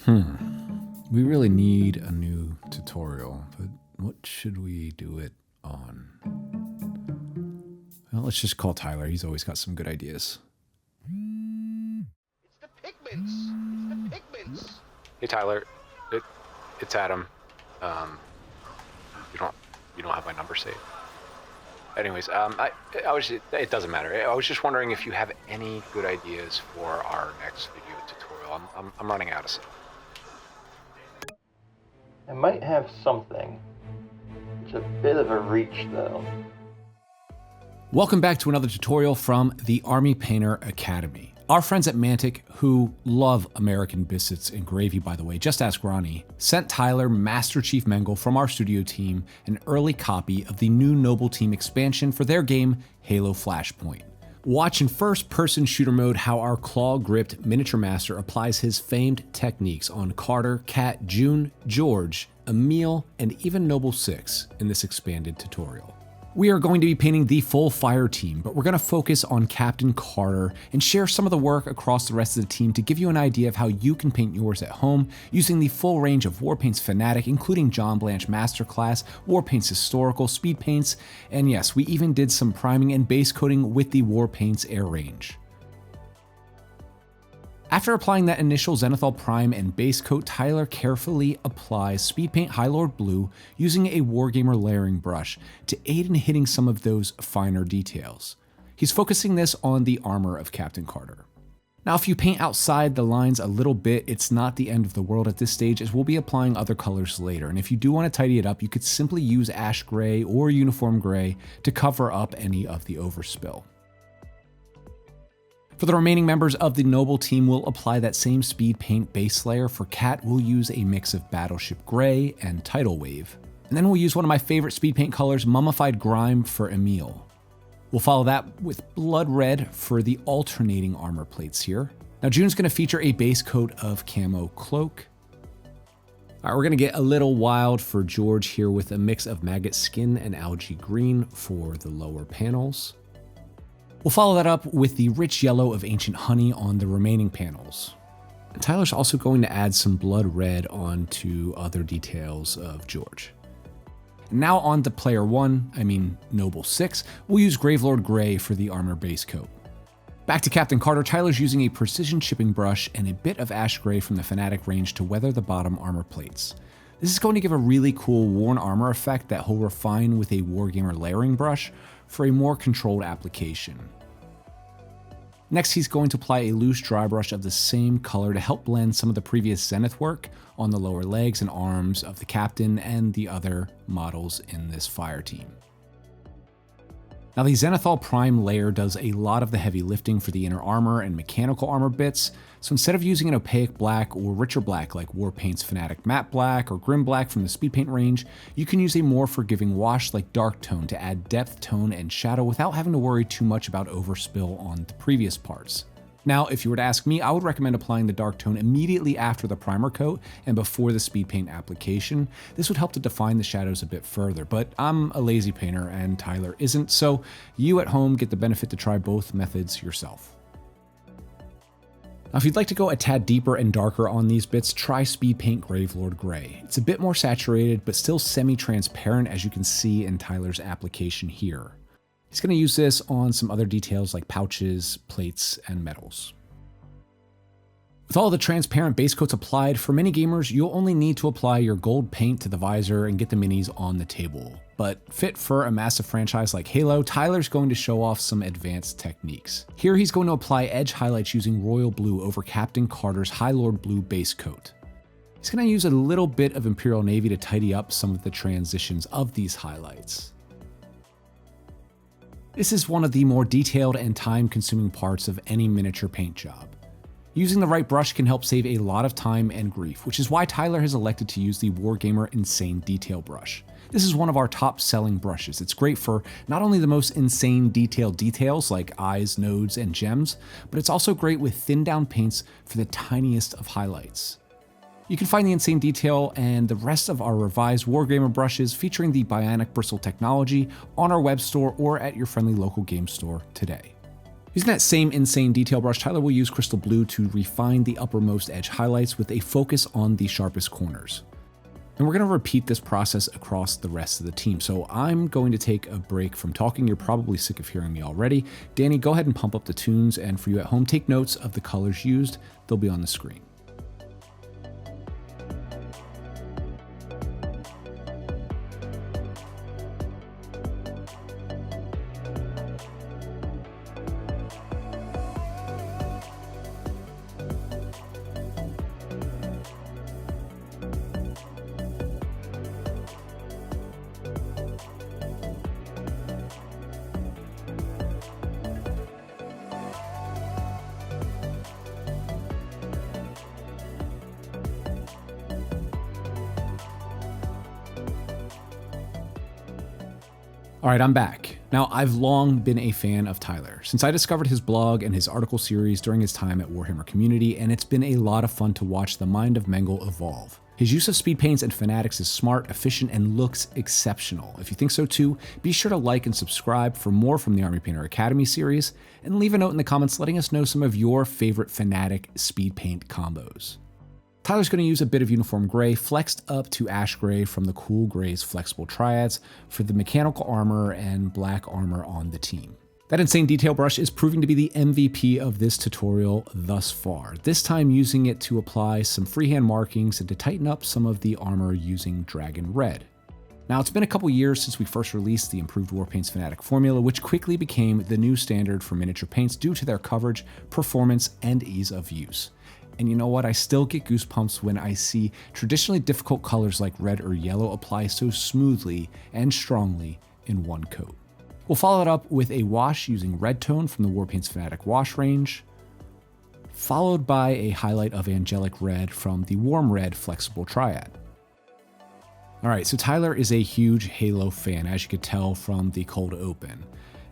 We really need a new tutorial, but what should we do it on? Well, let's just call Tyler. He's always got some good ideas. It's the pigments. It's the pigments. Hey Tyler, it's Adam. You don't have my number saved. Anyways, it doesn't matter. I was just wondering if you have any good ideas for our next video tutorial. I'm running out of stuff. I might have something. It's a bit of a reach though. Welcome back to another tutorial from the Army Painter Academy. Our friends at Mantic, who love American biscuits and gravy by the way, just ask Ronnie, sent Tyler, Master Chief Mengel from our studio team, an early copy of the new Noble Team expansion for their game, Halo Flashpoint. Watch in first-person shooter mode how our claw-gripped miniature master applies his famed techniques on Carter, Kat, June, George, Emil, and even Noble 6 in this expanded tutorial. We are going to be painting the full fire team, but we're going to focus on Captain Carter and share some of the work across the rest of the team to give you an idea of how you can paint yours at home using the full range of Warpaint's Fanatic, including John Blanche Masterclass, Warpaint's Historical, Speed Paints, and yes, we even did some priming and base coating with the Warpaint's Air Range. After applying that initial Zenithal Prime and base coat, Tyler carefully applies Speed Paint High Lord Blue using a Wargamer layering brush to aid in hitting some of those finer details. He's focusing this on the armor of Captain Carter. Now, if you paint outside the lines a little bit, it's not the end of the world at this stage, as we'll be applying other colors later. And if you do want to tidy it up, you could simply use ash gray or uniform gray to cover up any of the overspill. For the remaining members of the Noble team, we'll apply that same speed paint base layer. For Kat, we'll use a mix of Battleship Gray and Tidal Wave. And then we'll use one of my favorite speed paint colors, Mummified Grime, for Emil. We'll follow that with Blood Red for the alternating armor plates here. Now June's gonna feature a base coat of Camo Cloak. All right, we're gonna get a little wild for George here with a mix of Maggot Skin and Algae Green for the lower panels. We'll follow that up with the rich yellow of Ancient Honey on the remaining panels. And Tyler's also going to add some blood red onto other details of George. And now on to player 1, Noble 6, we'll use Gravelord Gray for the armor base coat. Back to Captain Carter, Tyler's using a precision chipping brush and a bit of ash gray from the Fanatic range to weather the bottom armor plates. This is going to give a really cool worn armor effect that he'll refine with a Wargamer layering brush for a more controlled application. Next, he's going to apply a loose dry brush of the same color to help blend some of the previous Zenith work on the lower legs and arms of the captain and the other models in this fire team. Now, the Zenithal Prime layer does a lot of the heavy lifting for the inner armor and mechanical armor bits, so instead of using an opaque black or richer black like Warpaint's Fanatic Matte Black or Grim Black from the Speed Paint range, you can use a more forgiving wash like Dark Tone to add depth, tone, and shadow without having to worry too much about overspill on the previous parts. Now, if you were to ask me, I would recommend applying the dark tone immediately after the primer coat and before the speed paint application. This would help to define the shadows a bit further, but I'm a lazy painter and Tyler isn't, so you at home get the benefit to try both methods yourself. Now, if you'd like to go a tad deeper and darker on these bits, try Speed Paint Gravelord Gray. It's a bit more saturated, but still semi-transparent, as you can see in Tyler's application here. He's going to use this on some other details like pouches, plates, and medals. With all the transparent base coats applied, for many gamers, you'll only need to apply your gold paint to the visor and get the minis on the table. But fit for a massive franchise like Halo, Tyler's going to show off some advanced techniques. Here he's going to apply edge highlights using Royal Blue over Captain Carter's High Lord Blue base coat. He's going to use a little bit of Imperial Navy to tidy up some of the transitions of these highlights. This is one of the more detailed and time-consuming parts of any miniature paint job. Using the right brush can help save a lot of time and grief, which is why Tyler has elected to use the Wargamer Insane Detail brush. This is one of our top-selling brushes. It's great for not only the most insane detailed details like eyes, nodes, and gems, but it's also great with thinned-down paints for the tiniest of highlights. You can find the Insane Detail and the rest of our revised Wargamer brushes featuring the Bionic Bristle technology on our web store or at your friendly local game store today. Using that same insane detail brush, Tyler will use crystal blue to refine the uppermost edge highlights with a focus on the sharpest corners. And we're going to repeat this process across the rest of the team. So I'm going to take a break from talking. You're probably sick of hearing me already. Danny, go ahead and pump up the tunes, and for you at home, take notes of the colors used. They'll be on the screen. All right, I'm back. Now, I've long been a fan of Tyler since I discovered his blog and his article series during his time at Warhammer Community, and it's been a lot of fun to watch the mind of Mengel evolve. His use of speed paints and fanatics is smart, efficient, and looks exceptional. If you think so too, be sure to like and subscribe for more from the Army Painter Academy series, and leave a note in the comments letting us know some of your favorite fanatic speed paint combos. Tyler's going to use a bit of uniform gray flexed up to ash gray from the Cool Gray's flexible triads for the mechanical armor and black armor on the team. That insane detail brush is proving to be the MVP of this tutorial thus far, this time using it to apply some freehand markings and to tighten up some of the armor using Dragon Red. Now, it's been a couple years since we first released the improved Warpaints Fanatic formula, which quickly became the new standard for miniature paints due to their coverage, performance, and ease of use. And you know what? I still get goosebumps when I see traditionally difficult colors like red or yellow apply so smoothly and strongly in one coat. We'll follow it up with a wash using red tone from the Warpaints Fanatic wash range, followed by a highlight of angelic red from the warm red flexible triad. All right, so Tyler is a huge Halo fan, as you could tell from the cold open.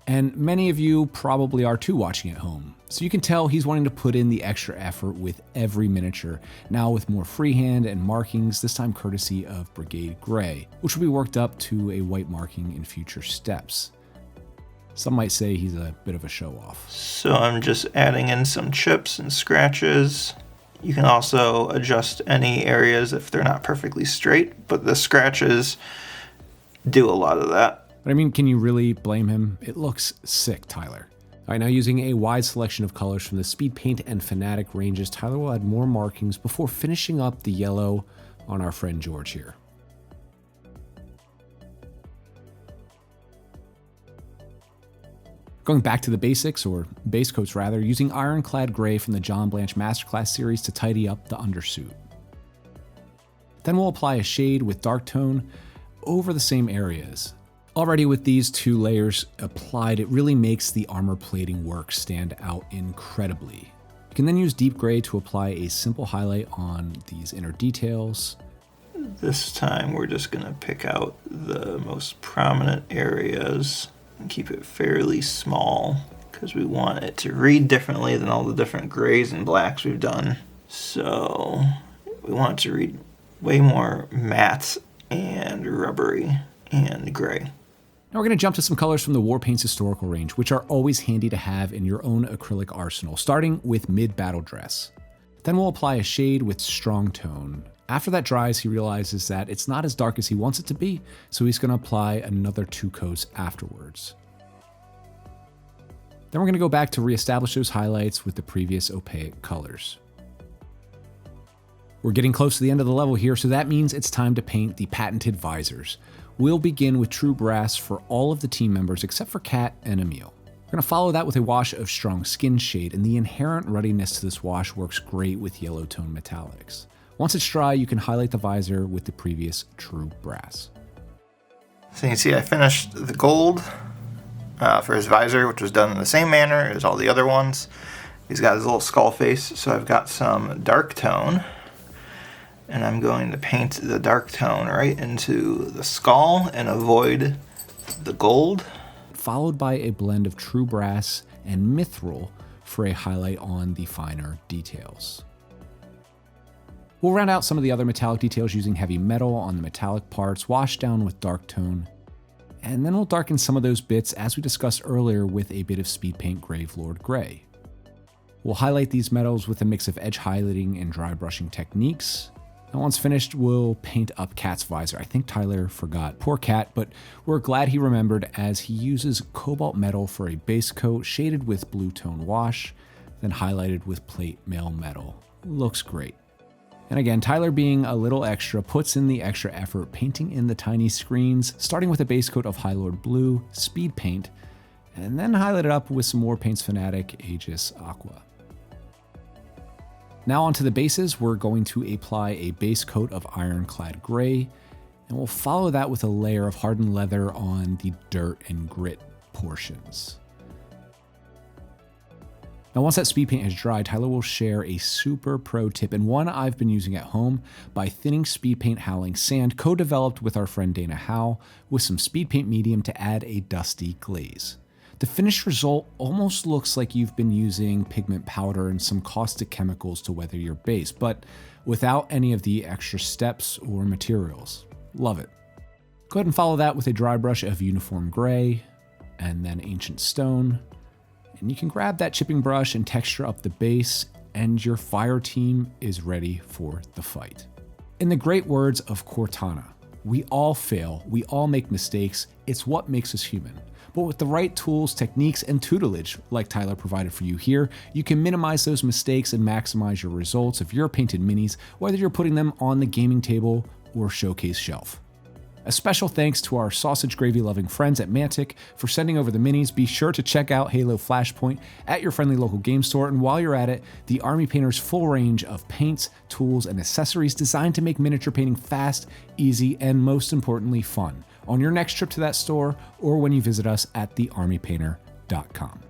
And many of you probably are too watching at home. So you can tell he's wanting to put in the extra effort with every miniature, now with more freehand and markings, this time courtesy of Brigade Gray, which will be worked up to a white marking in future steps. Some might say he's a bit of a show-off. So I'm just adding in some chips and scratches. You can also adjust any areas if they're not perfectly straight, but the scratches do a lot of that. But I mean, can you really blame him? It looks sick, Tyler. All right, now using a wide selection of colors from the Speed Paint and Fanatic ranges, Tyler will add more markings before finishing up the yellow on our friend George here. Going back to the basics, or base coats rather, using Ironclad Gray from the John Blanche Masterclass series to tidy up the undersuit. Then we'll apply a shade with dark tone over the same areas. Already with these two layers applied, it really makes the armor plating work stand out incredibly. You can then use deep gray to apply a simple highlight on these inner details. This time we're just going to pick out the most prominent areas and keep it fairly small because we want it to read differently than all the different grays and blacks we've done. So we want it to read way more matte and rubbery and gray. Now we're going to jump to some colors from the Warpaints historical range, which are always handy to have in your own acrylic arsenal, starting with mid-battle dress. Then we'll apply a shade with strong tone. After that dries, he realizes that it's not as dark as he wants it to be, so he's going to apply another 2 coats afterwards. Then we're going to go back to reestablish those highlights with the previous opaque colors. We're getting close to the end of the level here, so that means it's time to paint the patented visors. We'll begin with true brass for all of the team members except for Kat and Emil. We're going to follow that with a wash of strong skin shade, and the inherent ruddiness to this wash works great with yellow tone metallics. Once it's dry, you can highlight the visor with the previous true brass. So you can see I finished the gold for his visor, which was done in the same manner as all the other ones. He's got his little skull face, so I've got some dark tone. And I'm going to paint the dark tone right into the skull and avoid the gold. Followed by a blend of true brass and mithril for a highlight on the finer details. We'll round out some of the other metallic details using heavy metal on the metallic parts, washed down with dark tone. And then we'll darken some of those bits as we discussed earlier with a bit of speed paint Gravelord Gray. We'll highlight these metals with a mix of edge highlighting and dry brushing techniques. And once finished, we'll paint up Cat's visor. I think Tyler forgot. Poor Cat, but we're glad he remembered as he uses cobalt metal for a base coat shaded with blue tone wash, then highlighted with plate mail metal. Looks great. And again, Tyler being a little extra puts in the extra effort painting in the tiny screens, starting with a base coat of Highlord Blue, speed paint, and then highlight it up with some more Paints Fanatic Aegis Aqua. Now onto the bases, we're going to apply a base coat of Ironclad Gray, and we'll follow that with a layer of hardened leather on the dirt and grit portions. Now once that speed paint has dried, Tyler will share a super pro tip and one I've been using at home by thinning speed paint Howling Sand, co-developed with our friend Dana Howe, with some speed paint medium to add a dusty glaze. The finished result almost looks like you've been using pigment powder and some caustic chemicals to weather your base, but without any of the extra steps or materials. Love it. Go ahead and follow that with a dry brush of Uniform Gray, and then Ancient Stone. And you can grab that chipping brush and texture up the base, and your fire team is ready for the fight. In the great words of Cortana, we all fail, we all make mistakes, it's what makes us human. But with the right tools, techniques, and tutelage, like Tyler provided for you here, you can minimize those mistakes and maximize your results of your painted minis, whether you're putting them on the gaming table or showcase shelf. A special thanks to our sausage gravy loving friends at Mantic for sending over the minis. Be sure to check out Halo Flashpoint at your friendly local game store, and while you're at it, the Army Painter's full range of paints, tools, and accessories designed to make miniature painting fast, easy, and most importantly, fun on your next trip to that store or when you visit us at thearmypainter.com.